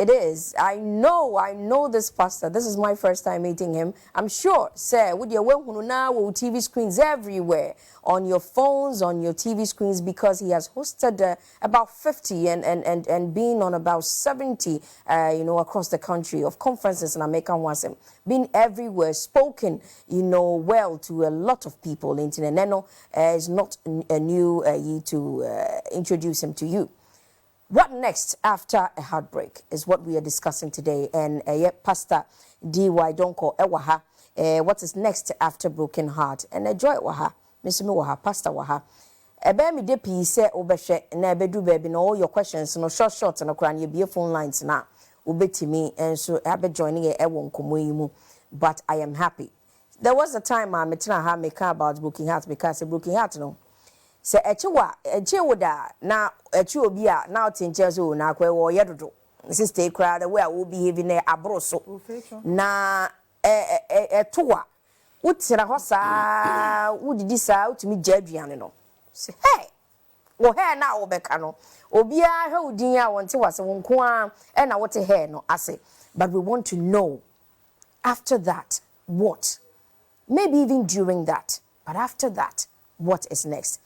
It is. I know this pastor. This is my first time meeting him. I'm sure, sir, with your now TV screens everywhere, on your phones, on your TV screens, because he has hosted about 50 and been on about 70, across the country of conferences in America. Been everywhere, spoken, well to a lot of people. Internet Neno is not a new to introduce him to you. What next after a heartbreak is what we are discussing today. And Pastor DONKOH Ewaha. What is next after broken heart? And Joy Waha, Miss Waha, Pastor Waha. Ebe mi de pi se obehwe na ebedu baby no all your questions no short and okran ye be phone lines na obetimi enso abe joining e won komo yi mu. But I am happy. There was a time I met ha make about broken heart because a broken heart no. Se eche woda na eche obi a na otinche so na akwa wo yedodo sister kra the way I will behave in abroso na etowa utira ho saa udidi saa utimi jaduane no se hey wo hair na wo beka no obi a hwe udin a wonte wase wonko a e na wote hair no ase. But we want to know after that what, maybe even during that, but after that what is next.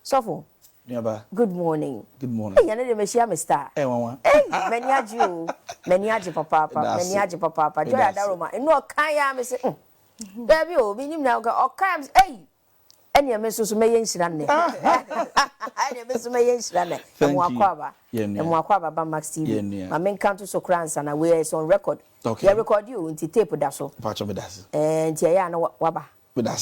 Sofo. Yaba. Good morning. Good morning. Hey, you know the Mr. Hey, mama. Hey, many papa. Joy Adaroma. And no kaya me say, baby, oh, we now go. Oh, kaya, hey. And you miss me yenshirane. And you miss me yenshirane. And wakwaba. And wakwaba ba Max TV. My main country so crans and we is on record. Okay. Yeah, record you into tape daso. Patch of das. And yeah, no waba. Okay,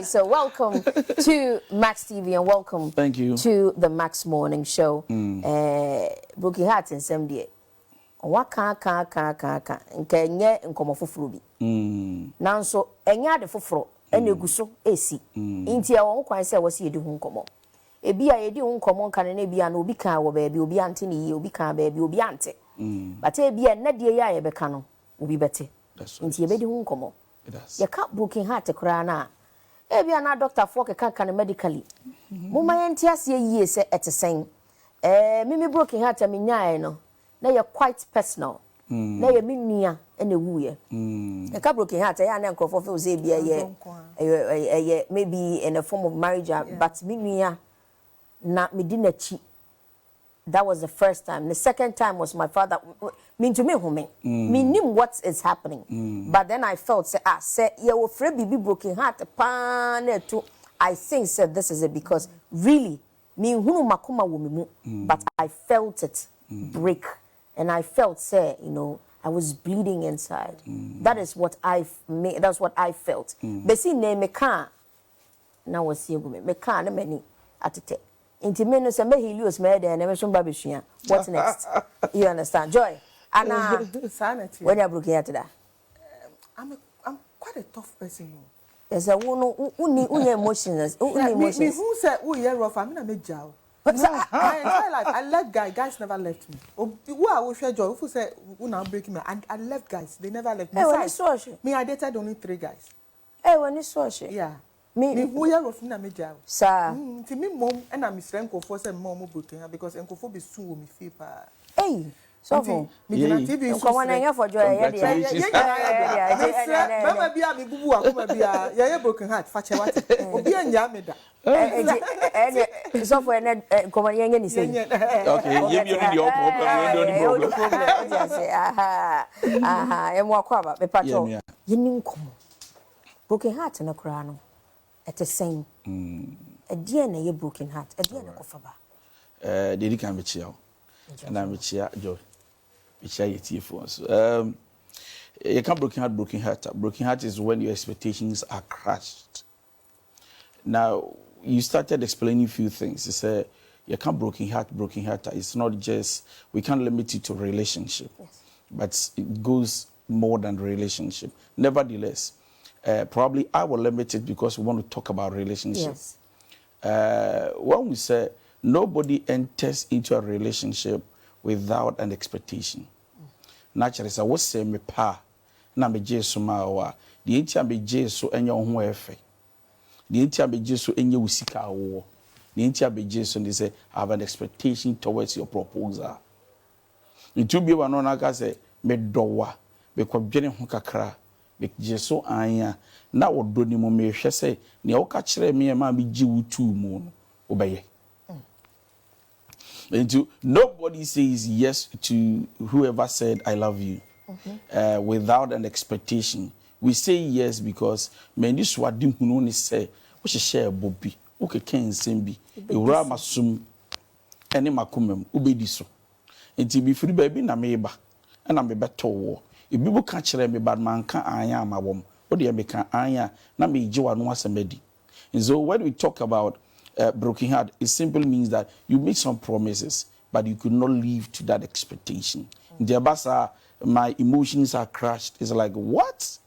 so welcome to Max TV and welcome Thank you. to the Max Morning Show. Broken heart in some day. Waka nke nkomo foforo bi. Nanso enya de foforo ena eguso esi. Nti e won kwan se wose yedi hu nkomo. Ebi a yedi hu nkomo nka na ebi a na obi kan wo baabi obi ante ni obi kan baabi obi ante. But ebi a na de ya ye beka no obi bete. Inti yebedi hu nkomo. Ye ka broken heart kra na ebi na doctor for kan medically. Muma yenti ase yie se etesen. Me broken heart me nyae no. Na ye quite personal. Na ye minua ene wuye. Ye ka broken heart ya na nkrofo fe oze bia ye maybe in a form of marriage but minua na medinachi. That was the first time. The second time was my father. Me knew what is happening. But then I felt, say, you were afraid be broken heart. I think, said this is it because really, me hunu makuma wumimu. But I felt it break, and I felt, say, I was bleeding inside. That is what that's what I felt. Besi ne meka na wasi gume meka na many atite. Inti menu se me helios me de na me so babesua. What next? You understand? Joy. Anna sanity. When you broke here today. I'm quite a tough person. Yes, I uni emotions. Uni emotions. Me who said who you rough I'm na me jaw. My entire life I left guys never left me. Who I will share joy who say who now breaking me and I left guys they never left me. Me I dated only 3 guys. Hey, when you saw she. Yeah. Me who you rough na me jaw. Sir. Ti me mom and I'm Mr. for say mom broken because Nkofo be sue me feel pa. Hey. So for me na TV come on here for joy yeah. Mama bia me bubu akoma bia ya broken heart fa che what obi anya me da so for come on here ni say okay you need your problem e mo akwa me pato yini nkomo broken heart na kura no at the same e dia na ye broken heart e dia na kofa ba dey can be chia and I'm chia joy which I get for so you can't broken heart. Broken heart is when your expectations are crushed. Now you started explaining a few things. You say you can't broken heart. It's not just we can't limit it to relationship, yes. But it goes more than relationship. Nevertheless, probably I will limit it because we want to talk about relationship. Yes. When we say nobody enters into a relationship without an expectation. Naturally, so what say me pa na me jesu ma wa the entia me jesu enya ho efe the entia me jesu enya usika wo The intia be Jason, they say, I have an expectation towards your proposal. It will be one on I say, me dowa, be kwabjene hukakra, be Jeso anya, na wo do ni mo me hwe say, ne o ka kire me ma be ji wutu mu no, obeye. And nobody says yes to whoever said, I love you, without an expectation. We say yes because many swadim who no say, we should share Bobby, okay, can send be, a ramasum, any macumum, ubediso. And to be free baby na meba, and I'm a better war. If people catch me, bad man can't aya my wom, or the American aya, na me joa no was a medi. And so when we talk about broken heart, it simply means that you make some promises, but you could not live to that expectation. The Abasa, my emotions are crushed. It's like, what?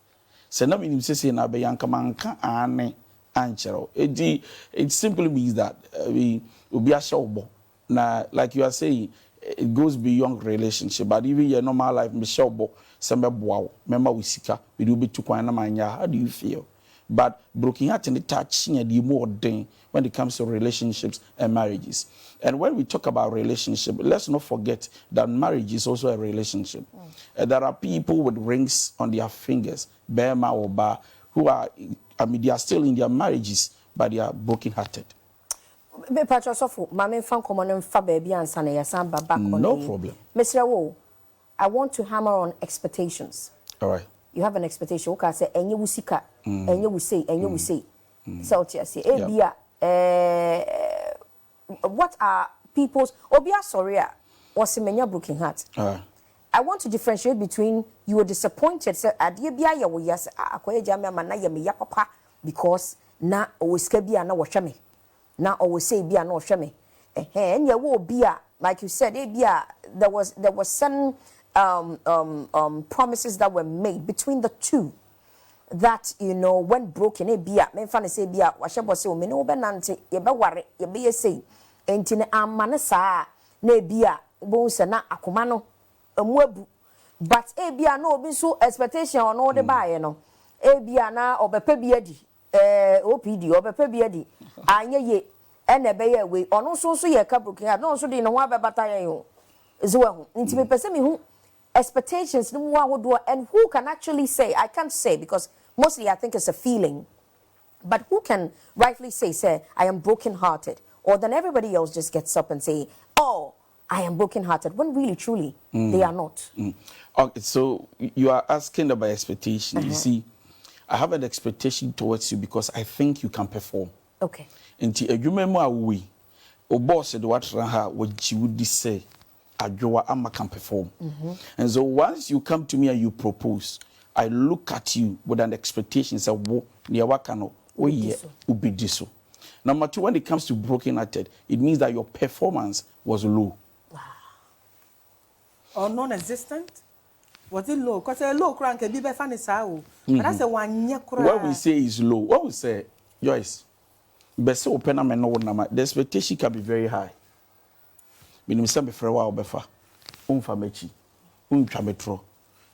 So now when you say na be yanka manka ane anchero. It simply means that we be a showbo. Now, like you are saying, it goes beyond relationship. But even your normal life, me showbo, sembe wow, remember we sika, we do be too quiet na manya. How do you feel? But broken heart and the touching and the more thing when it comes to relationships and marriages. And when we talk about relationship, let's not forget that marriage is also a relationship. There are people with rings on their fingers, Bema or Ba, who are, I mean, they are still in their marriages, but they are broken-hearted. No problem. Mr. Wo, I want to hammer on expectations. All right. You have an expectation. Okay, I say, and you will see, and you will say, and you will say. So, say, what are people's obia sorry or semenya broken heart? I want to differentiate between you were disappointed, say, Adibia, ya will yes, akoya jamia manaya me ya papa, because na always kebia na washame. Na always say bia no shame. And ya will be like you said, there was some promises that were made between the two that, you know, when broken, men fan say bia, washabo say, me no benante, ye be worry, ye be say, entine amane sa, ne bia, bonsa na akumano, mwebu. But bia no be so expectation on all the buy, you know. Bia na obepe biedi, OPD, obepe biedi, anye ye, ene be ye we, ono so ye ka broken, no so di no wa be bataya yo. Zo intime pese me hu expectations no wa wodo, and who can actually say, I can't say because mostly I think it's a feeling, but who can rightly say, I am broken-hearted, or then everybody else just gets up and say, oh, I am broken-hearted, when really, truly, they are not. Okay, so you are asking about expectation. You see, I have an expectation towards you because I think you can perform. Okay. And you remember we, o boss said what you would say, Ajoa Amma can perform. And so once you come to me and you propose, I look at you with an expectation, say, wo, niawakano, oh yeah, ubidiso. Number two, when it comes to broken-hearted, it means that your performance was low. Wow. Or non-existent? Was it low? Because a low crank can be funny, so. But that's a 1 year crank. What we say is low. What we say, Joyce, best open up and no, the expectation can be very high. Meaning, some before a while, befa, unfamechi, untrametro.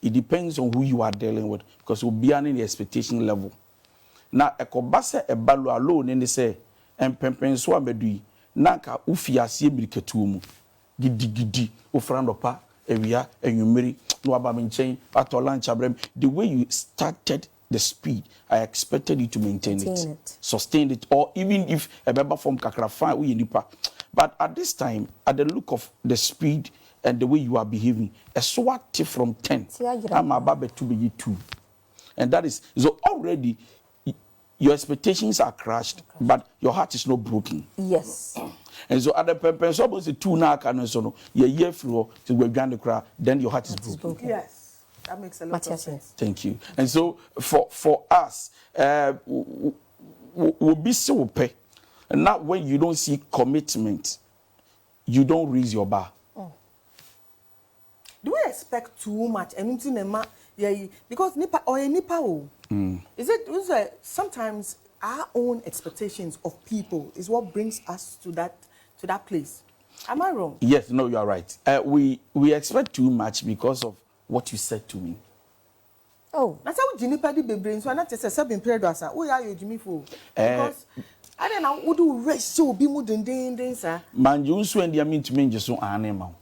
It depends on who you are dealing with, because we'll be on the expectation level. Now, a kobasa a balu alone in the say, and pempenswa medui, naka ufia si briketumu, gidi, ufrandopa, area, and you marry, no abamin chain, atolan chabrem. The way you started the speed, I expected you to maintain it, sustain it, or even if a member from Kakrafa, we nipa. But at this time, at the look of the speed and the way you are behaving, a SWAT from 10, I'm about to be 2. And that is, so already your expectations are crushed, but your heart is not broken. Yes. And so other people, so say 2 now, and so no, year through to go down the crowd, then your heart is broken. Yes, that makes a lot of sense. Thank you. And so for us, we'll be so pay. And not when you don't see commitment, you don't raise your bar. Do we expect too much? Because nipa or nipa is it sometimes our own expectations of people is what brings us to that place? Am I wrong? Yes, no, you are right. We expect too much because of what you said to me. Oh, that's how Jimmy Paddy be brain. So I not just a sub in period. Oh, yeah, you Jimmy fool. Because I don't know, would do rest so be more than sir. Man, you so and you mean to me just so animal.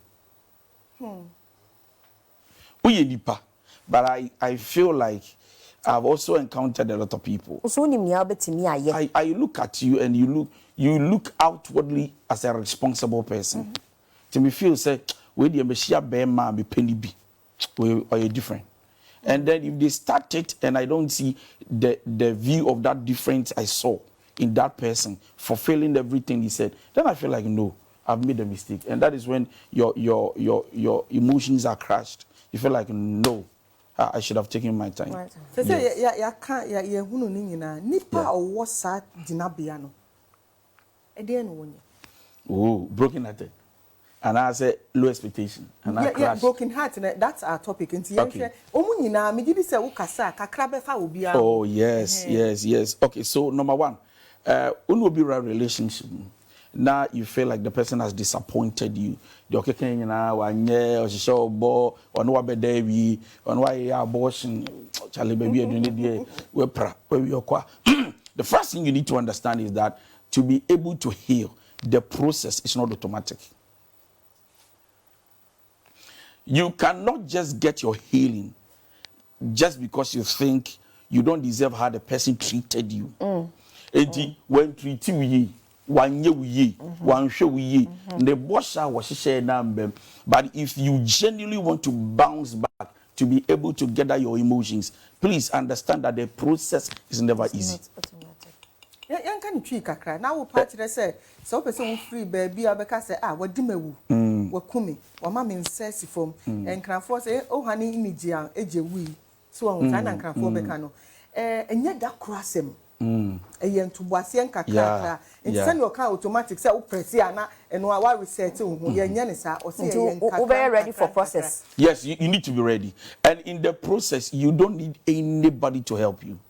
We deeper, but I feel like I've also encountered a lot of people. I look at you and you look outwardly as a responsible person. To me feel say we the Messiah bear man be penny be, we are different. And then if they start it and I don't see the view of that difference I saw in that person fulfilling everything he said, then I feel like no, I've made a mistake. And that is when your emotions are crushed. You feel like no, I should have taken my time. Right. So say ya can't ya hunu ni nyina nipa owo sa dinabia no. E dey no wonye. Oh, broken hearted. And I say low expectation. And I yeah, broken heart. That's our topic. Okay. Oh yes. Okay, so number one, when will be a relationship? Now you feel like the person has disappointed you. The okay can you know one year or show bo or no be there on why abortion Charlie baby we the first thing you need to understand is that to be able to heal, the process is not automatic. You cannot just get your healing just because you think you don't deserve how the person treated you. When treating you, one year, one show ye, the boss was share number. But if you genuinely want to bounce back, to be able to gather your emotions, please understand that the process is never easy. Yan kan twi kakra na wo pa kire say so person free baby abeka say wadi mawu wakumi wa ma men sesi fom enkranfo say o hani imiji eje wi so on na enkranfo beka no enye da krasem eye ntubuase nkakra ensani o kan automatic say o press ana eno wa reset ho ye nye ne sa o say ye nkakra o be ready for process. Yes, you need to be ready, and in the process you don't need anybody to help you.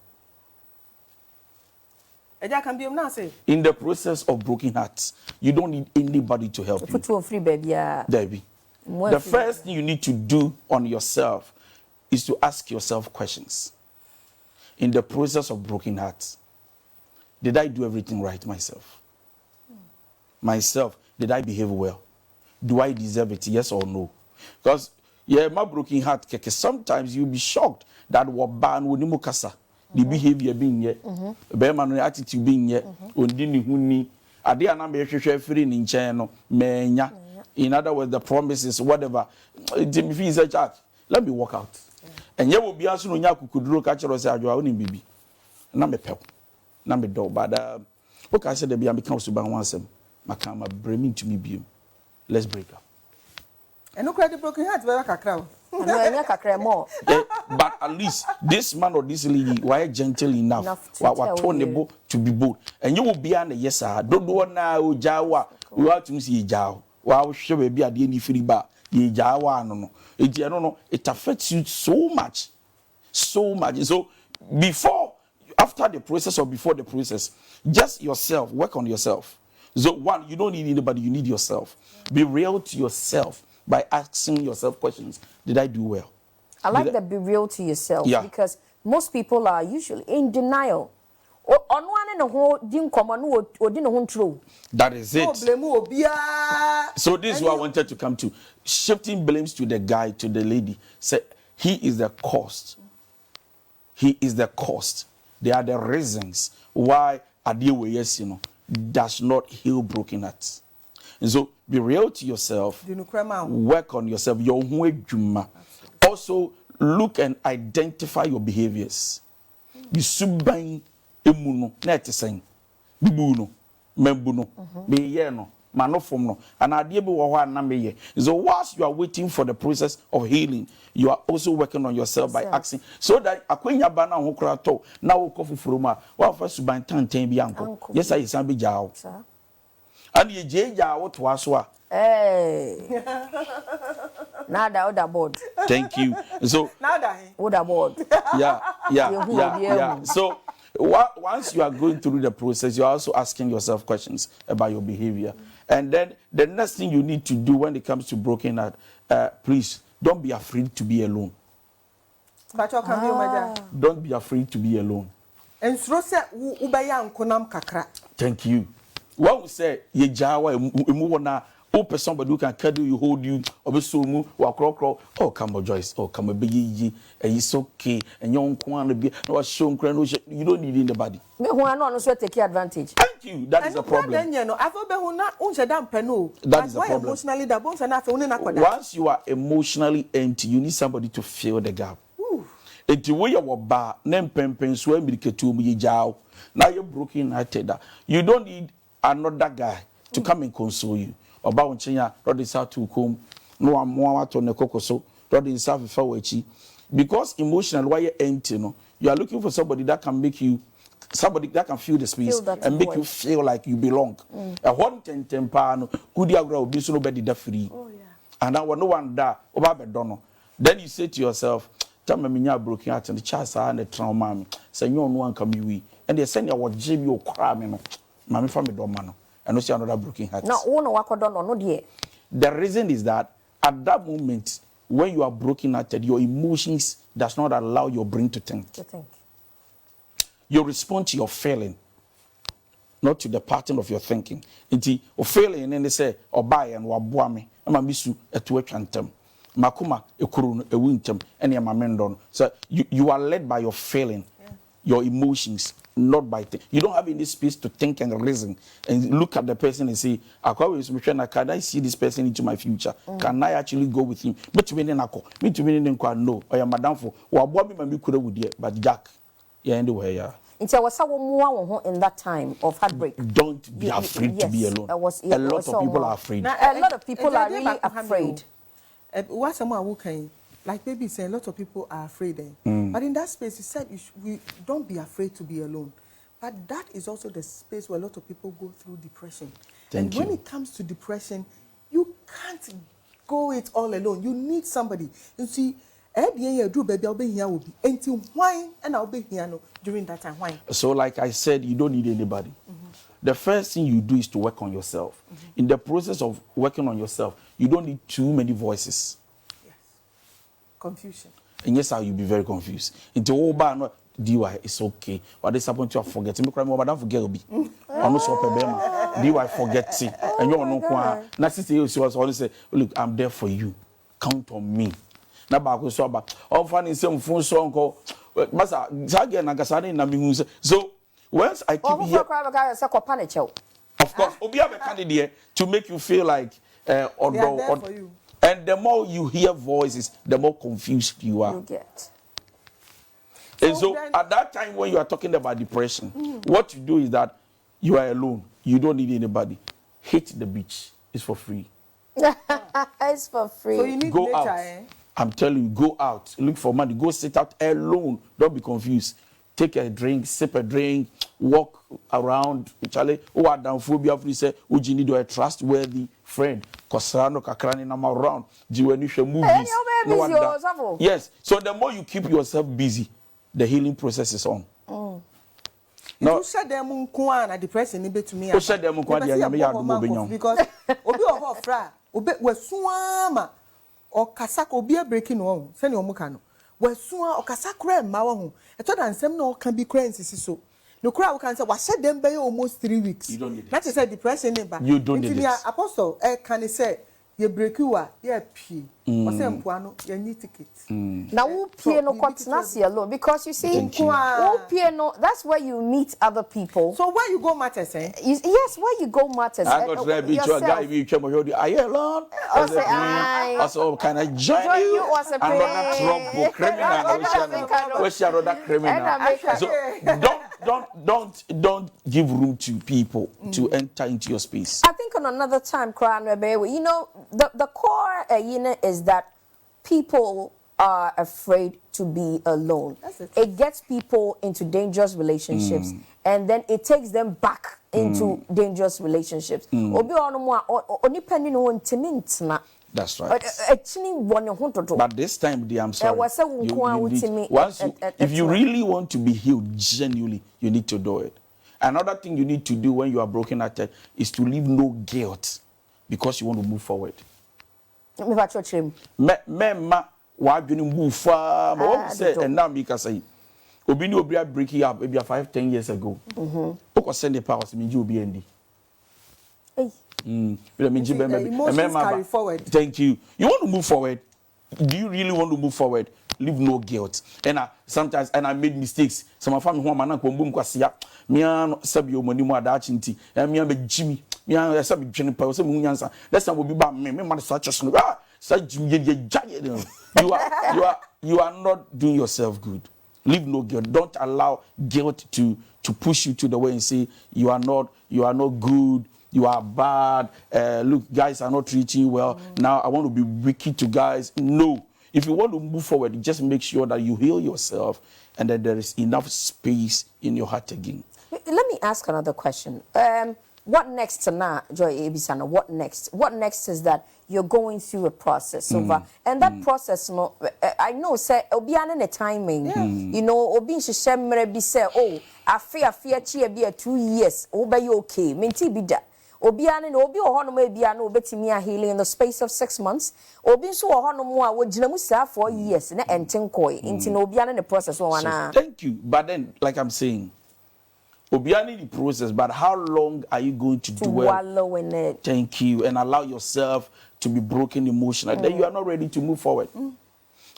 In the process of broken hearts, you don't need anybody to help you. Free baby. Debbie. The first thing you need to do on yourself is to ask yourself questions. In the process of broken hearts, did I do everything right myself? Myself, did I behave well? Do I deserve it, yes or no? Because, my broken heart, sometimes you'll be shocked that what ban with Nimukasa. The behavior being yet, the attitude being yet, undini huni, adi anambe free in channel, menya. In other words, the promises, whatever. Timothy is a church. Let me walk out. And you will be asking Yaku could look at your say, you are only baby. Number pep, number dog. But what I said, the be becomes to ban once, Makama, bring me to me, be. Let's break up. And no credit broken heart, where I crowd. But at least this man or this lady were gentle enough to be bold. And you will be on the yes, sir. Don't do now, Jawa. We have to see Jaw. Wow, sure, baby, at the end free bar. Ye Jawa, no. It affects you so much. So much. So after the process or before the process, just yourself, work on yourself. So one, you don't need anybody, you need yourself. Be real to yourself. By asking yourself questions, did I do well? I like that be real to yourself because most people are usually in denial. That is it. So this is what I wanted to come to. Shifting blames to the guy, to the lady. Say he is the cause. He is the cause. They are the reasons why Adiwe does not heal broken hearts. And so be real to yourself, work on yourself, also look and identify your behaviors. Be subain emuno, netisen, bibuno, membuno, be yeno, manofumno, and idea be wa na meye. So whilst you are waiting for the process of healing, you are also working on yourself by asking, so that akwenya bana ho krato na wo kofu froma, wa fa subain tanten bi anko. Yes, I san be jao. And you jaja what was what? Hey. Now that board. Thank you. So now that board. Yeah. So once you are going through the process, you're also asking yourself questions about your behavior. And then the next thing you need to do when it comes to broken heart, please don't be afraid to be alone. Don't be afraid to be alone. And so say ubaya nkonam kakra. Thank you. What we say, ye jawa, emuwana, open somebody who can cuddle you, hold you, obesumu, wakro. Oh, come on, Joyce. Oh, come on, baby, and it's okay. And you don't want to be no show, you don't need anybody. Me who are not take advantage. Thank you. That is the problem. That is the problem. Once you are emotionally empty, you need somebody to fill the gap. And the way you were bar, nem pempen, so now you're broken hearted. You don't need another guy to come and console you. About China, not this out to come, no more to the cocoso, not in South Fawachi. Because emotional, why you're empty, no, you are looking for somebody that can make you, somebody that can feel the space and make you feel like you belong. A 110 pound, good will be so nobody that free. Oh, yeah. And now no one that, then you say to yourself, tell me, you're broken heart and the child and the trauma, say, no one come you. And they send you what JB or crime, mammy from the domano, and no see another broken heart. No, no, dear. The reason is that at that moment, when you are broken hearted, your emotions does not allow your brain to think. You respond to your feeling, not to the pattern of your thinking. Inti o feeling and they say obai and wabuame, ama misu etu etwantem. Makuma ekuru ewuntem ene amamendon. So you are led by your feeling, your emotions, not by you don't have any space to think and reason and look at the person and say, can I see this person into my future? Can I actually go with him? But to me no. I am madam for but Jack. Yeah, anyway, yeah. In that time of heartbreak. Don't be afraid to be alone. A lot of people are afraid. A lot of people are really afraid. What someone who can, like baby saying, a lot of people are afraid. But in that space, he said, we don't be afraid to be alone. But that is also the space where a lot of people go through depression. And when it comes to depression, you can't go it all alone. You need somebody. You see, during that time. Why? So, like I said, you don't need anybody. The first thing you do is to work on yourself. In the process of working on yourself, you don't need too many voices. Yes. Confusion. And yes, you'll be very confused. Into all bar, DY, it's okay. What is happening to you? Forget me, but don't forget me. I'm not so bad. DY, forget it. And you know, now since you always say, look, I'm there for you. Count on me. Na ba ko so aba ofan nsem fun so nko masa zage na gasane na mi hu so once I keep here of course obi have a candidate to make you feel like and the more you hear voices the more confused you are. You get. And so at that time when you are talking about depression, what you do is that you are alone, you don't need anybody. Hit the beach, it's for free. It's for free. So you need go nature, out. I'm telling you, go out, look for money, go sit out alone. Don't be confused. Take a drink, sip a drink, walk around. Charlie, who are down phobia free say, would you need a trustworthy friend? Kosano kakrani nama around. Do you show movies? Yes. So the more you keep yourself busy, the healing process is on. No, you said them a depression to me. Because obi of fra, obi we suama. Or kasako be a breaking on, send your mukano. Where soon or kasakre mawahu. I thought and some no can be crazy so. No crowd can say, was said them by almost 3 weeks. You don't need it. That is a depression neighbor. You don't need it. Apostle, can say, you break you are, yeah, P. Or some puano, you need tickets. Now, who piano quite nasty alone because you see, piano, that's where you meet other people. So where you go matters, eh? Yes, where you go matters. I got to be a guy, you come here, are you alone? Also, can I join you? I'm not a trouble criminal. Where's your other criminal? So don't give room to people to enter into your space. I think on another time, you know, the core is that people are afraid to be alone. It gets people into dangerous relationships and then it takes them back into dangerous relationships. That's right. But this time, I'm sorry. If you really want to be healed genuinely, you need to do it. Another thing you need to do when you are broken-hearted is to leave no guilt because you want to move forward. Obi ni obi breaking up maybe 5-10 years ago. Oko send the powers me ji obi endi. Hey. Emotions carry forward. Thank you. You want to move forward? Do you really want to move forward? Leave no guilt. And sometimes I made mistakes. Some family who man ko mbum kwasia. Me an sabi o mani mu adachi nti. Me an be jimi. Me an sabi dwene pa so mu nyansa. Let's say obi ba me man so achoso. So you are not doing yourself good. Leave no guilt. Don't allow guilt to push you to the way and say you are not good. You are bad. Look, guys are not treating you well. Now I want to be wicked to guys. No. If you want to move forward, just make sure that you heal yourself and that there is enough space in your heart again. Let me ask another question. What next now, Joy Ebisana? What next? What next is that you're going through a process over, and that process, I know, say, obiane ne timing. You know, obi shemre bi say, oh, I fear chi be 2 years. Obe okay. Minti bi da. Obiane no obi ohono ma bia no obetimi a healing in the space of 6 months. Obi nso ohono mo a wogina mu sa 4 years na entenkoi. Inti no obiane ne process one na. Thank you. But then, like I'm saying, obiane the process, but how long are you going to dwell? Wallow in it. Thank you. And allow yourself to be broken emotionally. Then you are not ready to move forward.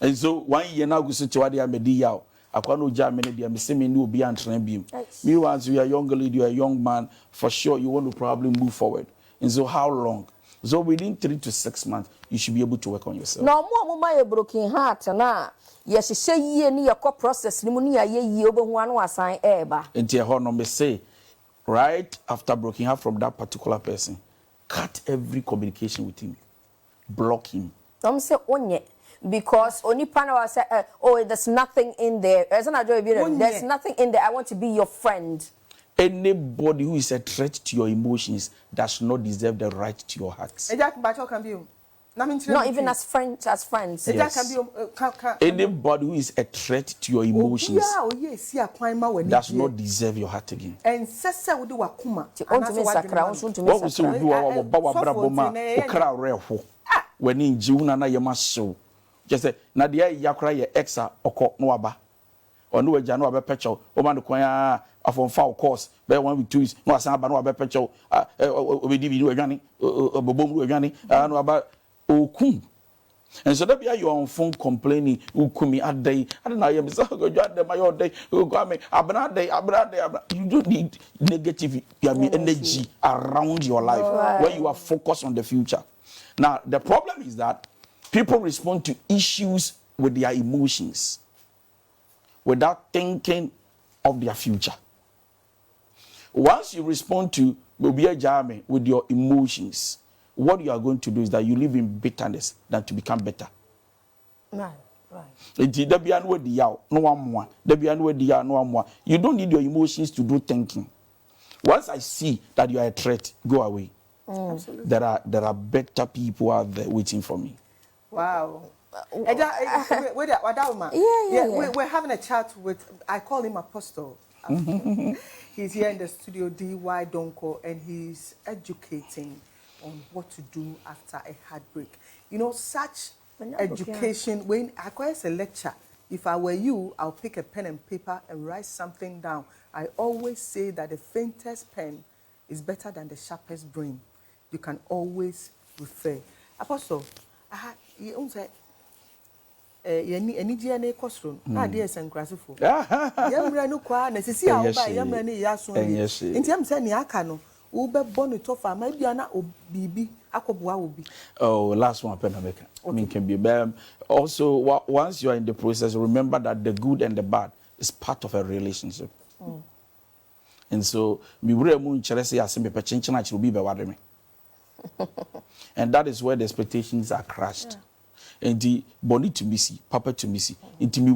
And so 1 year now go to wadi amedi yaw. Akwano Germany dia me say me ni obi antren biem. Me once you are a young lady, you are a young man, for sure you want to probably move forward. And so how long? So within 3 to 6 months, you should be able to work on yourself. No more my broken heart na. Yes, say ye ni your process ni mu ni aye ye obehu anu asan eba. Enti ho no me say right after broken heart from that particular person, cut every communication with him. Block him. Don't say onye. Because only panel say, oh, there's nothing in there. There's nothing in there. I want to be your friend. Anybody who is a threat to your emotions does not deserve the right to your heart. Not even as friends. Yes. Anybody who is a threat to your emotions does not deserve your heart again. When in June na yema show just say na de yakra ye exa okọ no aba onu waja no aba pecho o ma no kwan afon fa course be 1 week 2 weeks no asan aba no aba pecho obedi bi no adwane obobom no adwane no aba okum. And so that you are on phone complaining ukumi adai I don't know you say go adai my day go me abna day you don't need negative energy around your life when you are focused on the future. Now, the problem is that people respond to issues with their emotions without thinking of their future. Once you respond to Jame with your emotions, what you are going to do is that you live in bitterness than to become better. Right. You don't need your emotions to do thinking. Once I see that you are a threat, go away. There are better people out there waiting for me. Wow. We're having a chat with, I call him Apostle. He's here in the studio, DONKOH, and he's educating on what to do after a heartbreak. You know, such education, when I call it a lecture, if I were you, I'll pick a pen and paper and write something down. I always say that the faintest pen is better than the sharpest brain. You can always refer. Apostle, you say, any DNA costume, dear San Crasifo. Yamranu qua, necessary, Yamrani Yasun. In terms of Niakano, Ube Bonitofa, maybe Anna or Bibi, Akobwa will be. Oh, last one, Penamaker. I mean, can be bad. Also, once you are in the process, remember that the good and the bad is part of a relationship. And so, we will move Chelsea as a pechinch will be bewademe. And that is where the expectations are crushed. And the body to missy, papa to missy. Into me,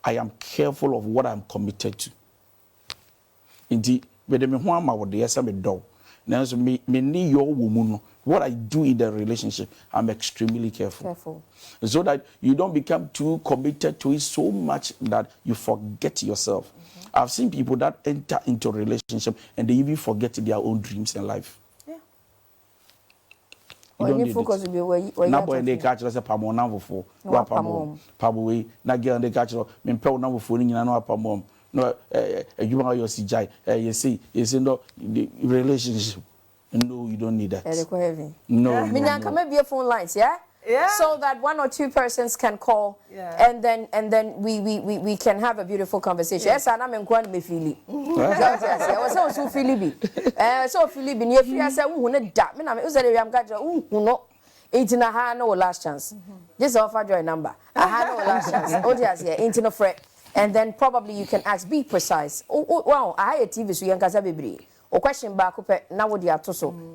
I am careful of what I'm committed to. Indeed, whether me one ma would yes, I'm a dog. Now, so me your woman, what I do in the relationship, I'm extremely careful. So that you don't become too committed to it so much that you forget yourself. I've seen people that enter into a relationship and they even forget their own dreams in life. You don't need it. Na boy they catch us a pamo na vofo. Wa pamo. Pabo we na girl they catch us. Me pe na vofo ni nyina no apamo. No adwuma yo si jai. You see no the relationship. No, you don't need that. No. Me na come be phone lines, yeah? Yeah. So that 1 or 2 persons can call, and then we can have a beautiful conversation. Yes, and I'm going to feel it. Yes, I was so feeling it. So feeling it. If you say, "Oh, no, that," me na me say, "I'm going to, oh, no, ain't na ha no last chance." Just offer your number. I had no last chance. Oh, yes, yeah, ain't no fret. And then probably you can ask, be precise. Oh, wow, I have a TV so you can say, "Baby." O question back up na wo di atoso